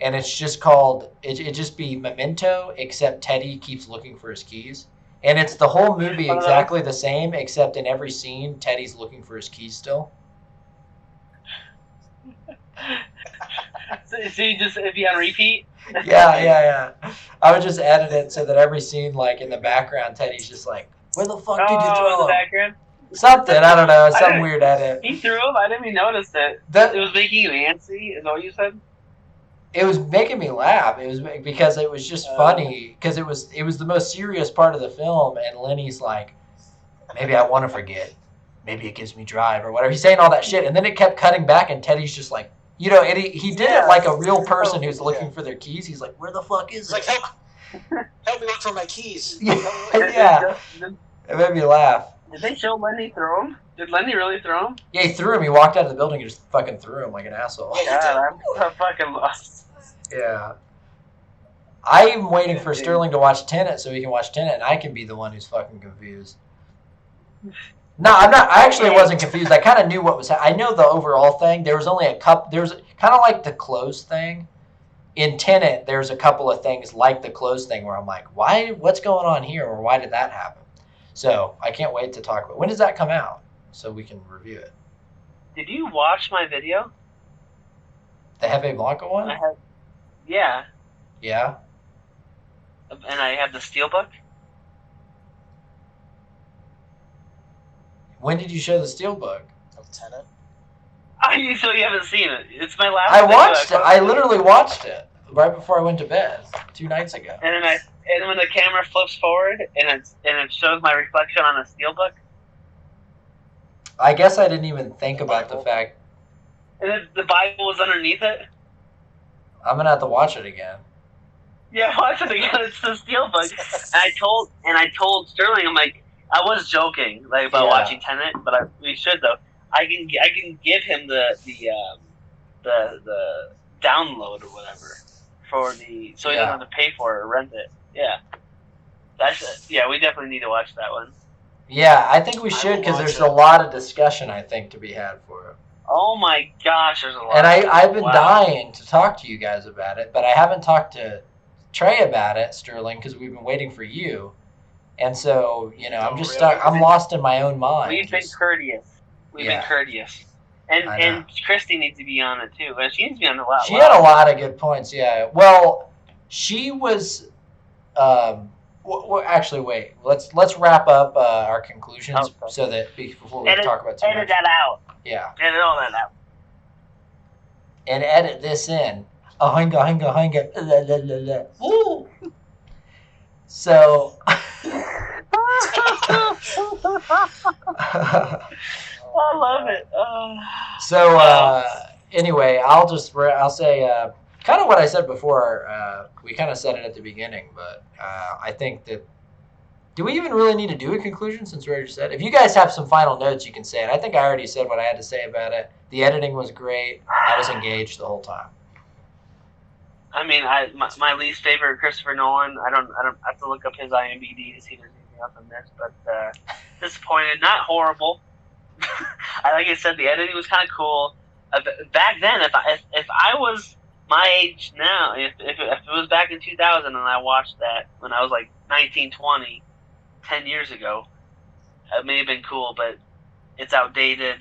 And it's just called, it'd just be Memento, except Teddy keeps looking for his keys. And it's the whole movie exactly the same, except in every scene, Teddy's looking for his keys still. So you just, if you on repeat? Yeah. I would just edit it so that every scene, like, in the background, Teddy's just like, where the fuck did you throw in the him? background? Something, I don't know, some weird edit. He threw him? I didn't even notice it. It was making you antsy, is that what you said? it was making me laugh. It was because it was just funny because it was the most serious part of the film, and Lenny's like, maybe I want to forget, maybe it gives me drive or whatever. He's saying all that shit, and then it kept cutting back, and Teddy's just like, you know, and he did it like a real person who's looking for their keys. He's like, where the fuck is It's it? like, help me look for my keys. Yeah. It made me laugh. Did they show Lenny throw him? Did Lenny really throw him? Yeah, he threw him. He walked out of the building and just fucking threw him like an asshole. Yeah. God, I'm fucking lost. Yeah. I'm waiting for Sterling to watch Tenet so he can watch Tenet and I can be the one who's fucking confused. No, I'm not. I actually wasn't confused. I kind of knew what was happening. I know the overall thing. There was only a couple. There was kind of like the clothes thing. In Tenet, there's a couple of things like the clothes thing where I'm like, why? What's going on here? Or why did that happen? So I can't wait to talk about. When does that come out? So we can review it. Did you watch my video? The Hefe Blanco one? Yeah. Yeah. And I have the steelbook. When did you show the steelbook? Of Tenet. So you haven't seen it? It's my last. I video watched it. I posted. literally watched it right before I went to bed 2 nights ago. And then when the camera flips forward and it shows my reflection on a steelbook. I guess I didn't even think about the fact. And then the Bible was underneath it. I'm gonna have to watch it again. Yeah, watch it again. It's the steelbook. And I told Sterling, I'm like, I was joking like about watching Tenet, but we should though. I can give him the download or whatever for the so he doesn't have to pay for it or rent it. Yeah, that's it. Yeah, we definitely need to watch that one. Yeah, I think we should because there's a lot of discussion I think to be had for it. Oh my gosh, there's a lot. And I've been dying to talk to you guys about it, but I haven't talked to Trey about it, Sterling, because we've been waiting for you. And so, you know, I'm just stuck. I'm lost in my own mind. We've been courteous. We've been courteous. And Christy needs to be on it too. And she needs to be on a lot. She had a lot of good points, yeah. Well, she was actually, wait. Let's wrap up our conclusions so that before we talk about too much. Edit that out. Yeah. Edit all that out. And edit this in. Hinga. Woo! So. I love it. So anyway, I'll say kind of what I said before. We kind of said it at the beginning, but I think that do we even really need to do a conclusion since we already said? If you guys have some final notes, you can say it. I think I already said what I had to say about it. The editing was great. I was engaged the whole time. I mean, my least favorite Christopher Nolan. I don't have to look up his IMDb to see if there's anything else in this, but disappointed. Not horrible. Like I said, the editing was kind of cool. Back then, if I was my age now, if it was back in 2000 and I watched that when I was like 19, 20, 10 years ago, it may have been cool, but it's outdated.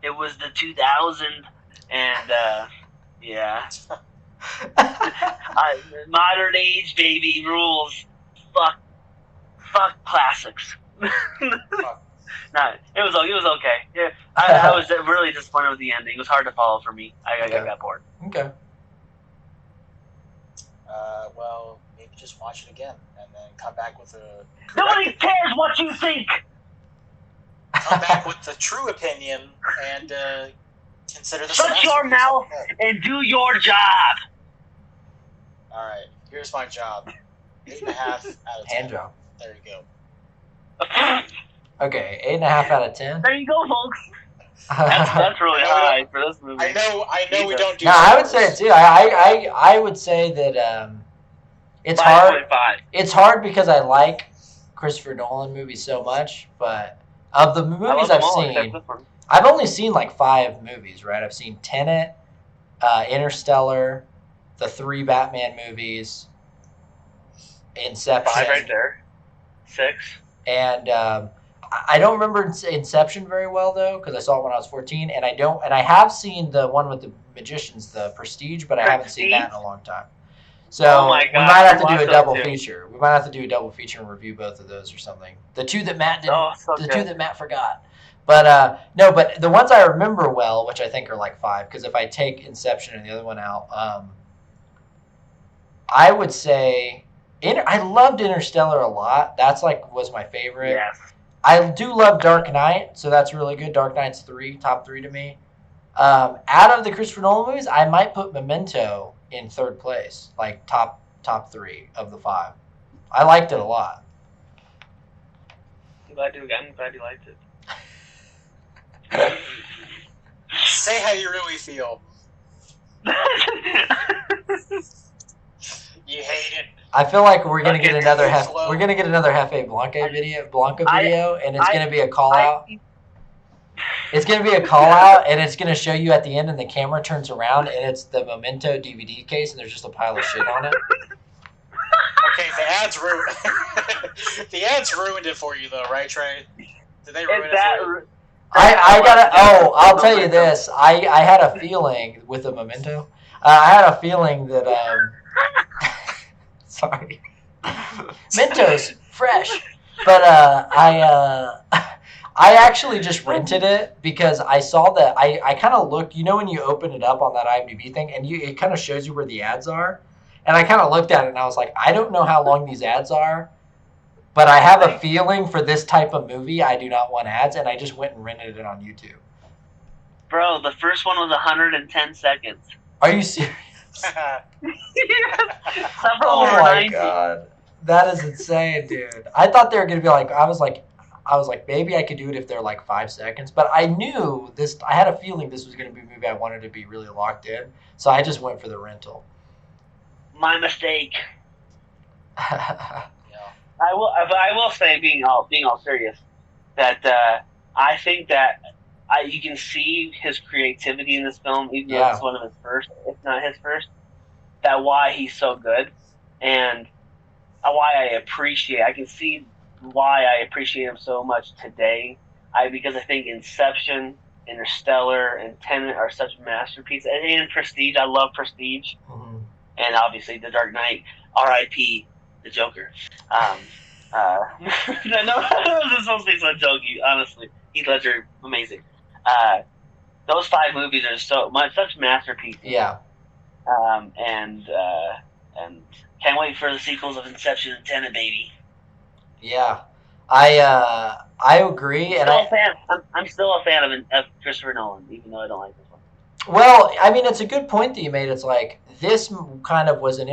It was the 2000, and yeah. Modern age, baby, rules. Fuck classics. No, it was okay. Yeah, I was really disappointed with the ending. It was hard to follow for me. I got bored. Okay. Well, maybe just watch it again and then come back with a. Nobody cares what you think. Come back with the true opinion and consider the. Shut your mouth and do your job. All right, here's my job. 8.5 out of 10. Hand job. There you go. Okay, 8.5 out of 10. There you go, folks. That's really high for this movie. I know we don't do. No, I would say it too. I would say that it's 5.5. hard. It's hard because I like Christopher Nolan movies so much, but of the movies I've seen, I've only seen like 5 movies. Right? I've seen Tenet, Interstellar, the 3 Batman movies, Inception. 5 right there. 6. And I don't remember Inception very well though, because I saw it when I was 14, and I have seen the one with the magicians, The Prestige, but I haven't seen that in a long time. So we might have to do a double feature. We might have to do a double feature and review both of those or something. The 2 that Matt didn't, 2 that Matt forgot. But no, but the ones I remember well, which I think are like 5, because if I take Inception and the other one out, I would say I loved Interstellar a lot. That's like was my favorite. Yes. I do love Dark Knight, so that's really good. Dark Knight's top three to me. Out of the Christopher Nolan movies, I might put Memento in third place, like top three of the five. I liked it a lot. I'm glad you liked it. Say how you really feel. You hate it. I feel like we're gonna get another slow. we're gonna get another Hefe Blanca video, and it's gonna be a call out. It's gonna be a call out, and it's gonna show you at the end, and the camera turns around, and it's the Memento DVD case, and there's just a pile of shit on it. Okay, the ads ruined. The ads ruined it for you, though, right, Trey? Did they ruin it for you? I gotta. Oh, I'll tell you this. I had a feeling with the Memento. I had a feeling that. Sorry. Mentos fresh, but I actually just rented it because I saw that I kind of looked. You know when you open it up on that IMDb thing, and it kind of shows you where the ads are, and I kind of looked at it and I was like, I don't know how long these ads are. But I have a feeling for this type of movie, I do not want ads, and I just went and rented it on YouTube. Bro, the first one was 110 seconds. Are you serious? Oh my god, that is insane, dude. I thought they were gonna be like, I was like, maybe I could do it if they're like 5 seconds, but I knew this. I had a feeling this was gonna be a movie I wanted to be really locked in, so I just went for the rental. My mistake. I will say, being all serious, that I think that you can see his creativity in this film, even though it's one of his first, if not his first. That why he's so good, and why I can see why I appreciate him so much today. Because I think Inception, Interstellar, and Tenet are such masterpieces, and Prestige. I love Prestige, and obviously The Dark Knight. R.I.P. the Joker. No, this is supposed to be so jokey. Honestly, Heath Ledger, amazing. Those 5 movies are such masterpieces. Yeah. And can't wait for the sequels of Inception and Tenet, baby. Yeah, I agree, I'm still a fan of Christopher Nolan, even though I don't like this one. Well, I mean, it's a good point that you made. It's like this kind of was an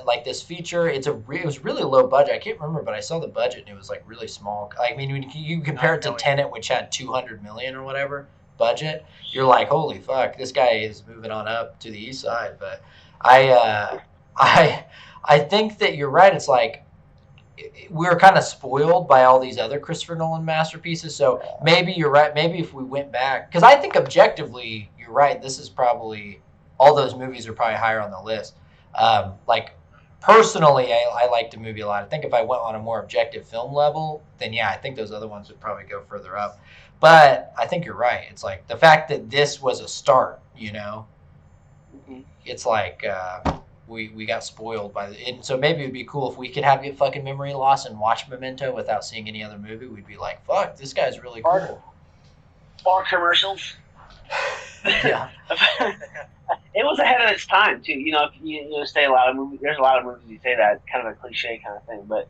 like this feature. It was really low budget. I can't remember, but I saw the budget and it was like really small. I mean, when you compare it to Tenet, which had 200 million or whatever budget, you're like, holy fuck, this guy is moving on up to the east side. But I think that you're right. It's like we were kind of spoiled by all these other Christopher Nolan masterpieces. So maybe you're right. Maybe if we went back, because I think objectively, you're right. This is probably all those movies are probably higher on the list. Like personally, I liked the movie a lot. I think if I went on a more objective film level, then yeah, I think those other ones would probably go further up. But I think you're right. It's like the fact that this was a start. You know, it's like. We got spoiled by and so maybe it'd be cool if we could have fucking memory loss and watch Memento without seeing any other movie. We'd be like, fuck, this guy's really cool. Or commercials. Yeah. It was ahead of its time too. You know, you say a lot of movies. There's a lot of movies you say that kind of a cliche kind of thing, but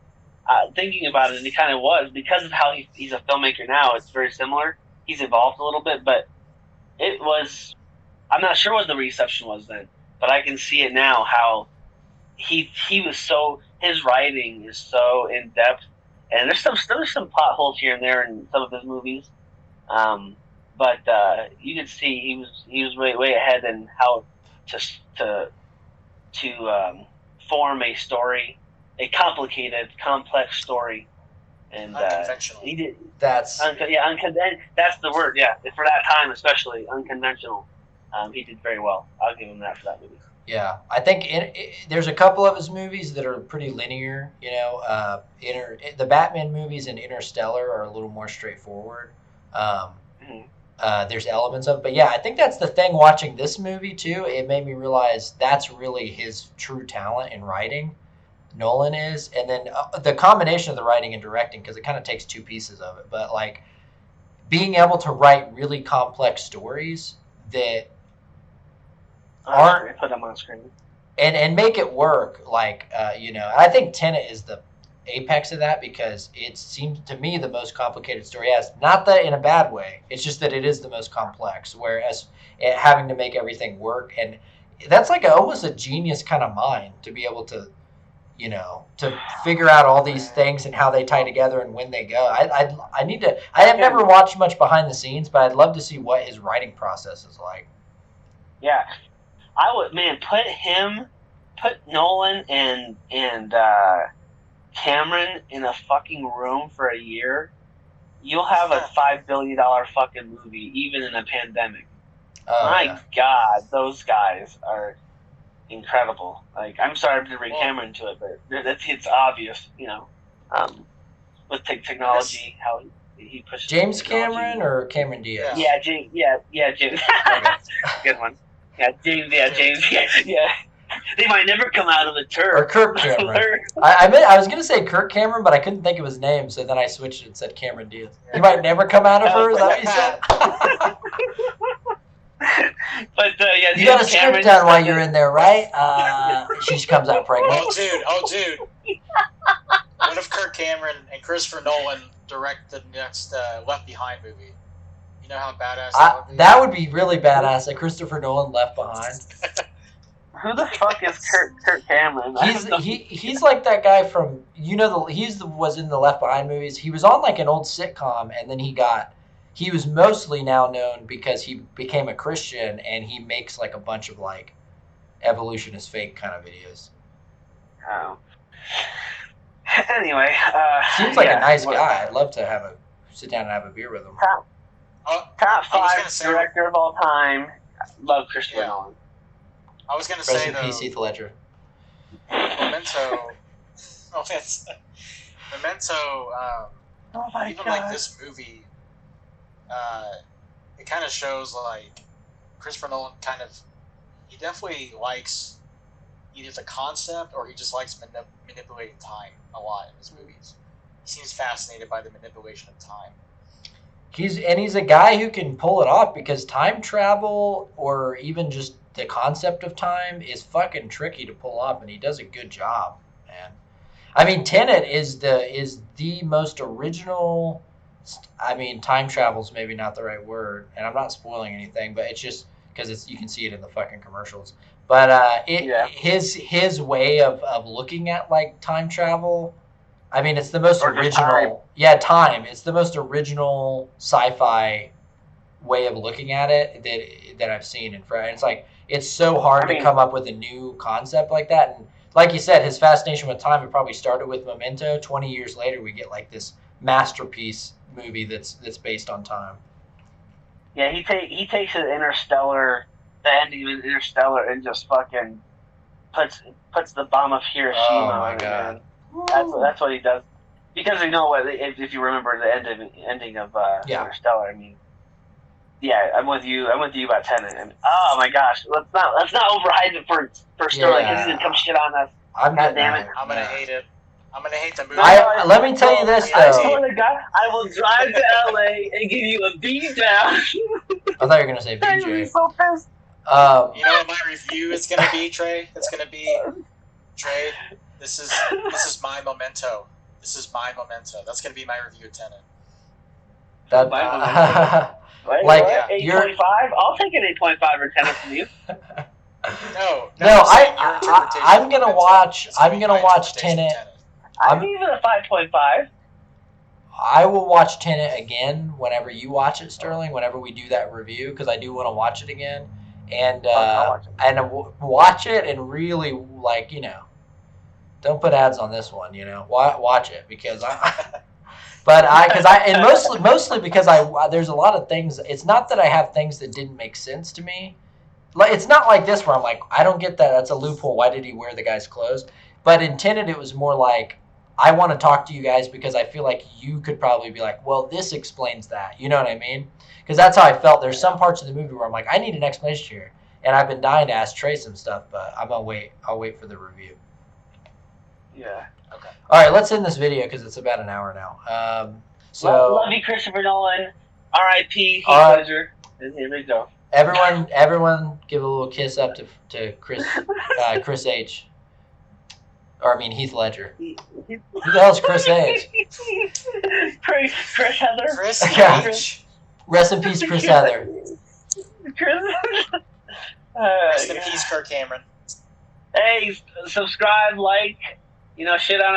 thinking about it, it kind of was because of how he's a filmmaker now. It's very similar. He's evolved a little bit, but it was. I'm not sure what the reception was then. But I can see it now how he was so his writing is so in depth, and there's some plot holes here and there in some of his movies, but you can see he was way ahead in how to form a story, a complicated, complex story, and unconventional. He did that's that's the word. Yeah, for that time especially unconventional. He did very well. I'll give him that for that movie. Yeah, I think there's a couple of his movies that are pretty linear. You know, the Batman movies and Interstellar are a little more straightforward. There's elements of it. But yeah, I think that's the thing watching this movie too. It made me realize that's really his true talent in writing. Nolan is. And then the combination of the writing and directing, because it kind of takes two pieces of it. But like being able to write really complex stories that aren't put them on screen. and make it work. Like I think Tenet is the apex of that because it seems to me the most complicated story has. Not that in a bad way. It's just that it is the most complex. Whereas having to make everything work, and that's like almost a genius kind of mind to be able to to figure out all these things and how they tie together and when they go. I need to. I have never watched much behind the scenes, but I'd love to see what his writing process is like. Yeah, I would. Man, put Nolan and Cameron in a fucking room for a year. You'll have a $5 billion fucking movie, even in a pandemic. My God, those guys are incredible. Like, I'm sorry to bring Cameron into it, but it's obvious, with technology, how he pushes. James Cameron or Cameron Diaz? Yeah, James. Yeah, James. Good one. Yeah, James. Yeah, James. Yeah. They might never come out of the turf. Or Kirk Cameron. I was gonna say Kirk Cameron, but I couldn't think of his name, so then I switched it and said Cameron Diaz. He might never come out of her. Is that what you said? But yeah, you got a script done while you're in there, right? She comes out pregnant. Oh, dude. What if Kirk Cameron and Christopher Nolan direct the next Left Behind movie? You know how badass that would be? That would be really badass. That Christopher Nolan Left Behind. Who the fuck is Kirk Cameron? He's like that guy from was in the Left Behind movies. He was on like an old sitcom, and then he was mostly now known because he became a Christian and he makes like a bunch of like evolution is fake kind of videos. Oh. Anyway, seems like a nice guy. I'd love to sit down and have a beer with him. Top 5 director of all time. Love Christopher Nolan. I was going to say, though, Heath Ledger. Memento. Memento. Even like this movie, it kind of shows like Christopher Nolan he definitely likes either the concept or he just likes manipulating time a lot in his movies. He seems fascinated by the manipulation of time. He's a guy who can pull it off because time travel or even just the concept of time is fucking tricky to pull off, and he does a good job, man. I mean, Tenet is the most original. I mean, time travel's maybe not the right word, and I'm not spoiling anything, but it's just because you can see it in the fucking commercials. But his way of looking at like time travel. I mean, it's the most original. Time. Yeah, time. It's the most original sci-fi way of looking at it that I've seen. And it's like it's so hard to come up with a new concept like that. And like you said, his fascination with time, it probably started with Memento. 20 years later, we get like this masterpiece movie that's based on time. Yeah, he takes the ending of Interstellar, and just fucking puts the bomb of Hiroshima. Oh my god. Man. That's what he does. Because you know what? If you remember the ending of Interstellar, I mean, yeah, I'm with you. I'm with you about Tenet. And oh my gosh, let's not overhype it for Sterling because he's gonna come shit on us. God damn it! I'm gonna hate it. I'm gonna hate the movie. Let me tell you this though. I swear to God, I will drive to LA and give you a beat down. I thought you were gonna say BJ. I'm so pissed. You know what my review is gonna be, Trey? It's gonna be, Trey. This is my Memento. This is my Memento. That's gonna be my review of Tenet. Like 8.5. I'll take an 8.5 or 10 from you. No. I'm gonna watch. I'm gonna watch Tenet. I'm even a 5.5. I will watch Tenet again whenever you watch it, Sterling. Whenever we do that review, because I do want to watch it again, and watch it and really like don't put ads on this one. Watch it because mostly because there's a lot of things. It's not that I have things that didn't make sense to me. Like it's not like this where I'm like I don't get that. That's a loophole. Why did he wear the guy's clothes? But in Tenet, it was more like I want to talk to you guys because I feel like you could probably be like, well, this explains that. You know what I mean? Because that's how I felt. There's some parts of the movie where I'm like, I need an explanation here, and I've been dying to ask Trey some stuff, but I'm gonna wait. I'll wait for the review. Yeah. Okay. All right, let's end this video because it's about an hour now. Love you, Christopher Nolan. R.I.P. Heath Ledger. Here we go. Everyone, give a little kiss up to Chris H. Or I mean Heath Ledger. Who the hell's Chris H? Chris Heather. Chris Yeah. H. Rest in peace, Chris Heather. Chris. Rest in peace, Kirk Cameron. Hey, subscribe, like, shit on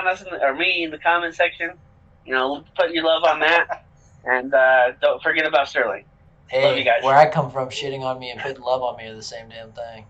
us, or me in the comment section. Put your love on that, and don't forget about Sterling. Hey, Love you guys. where I come from, shitting on me and putting love on me are the same damn thing.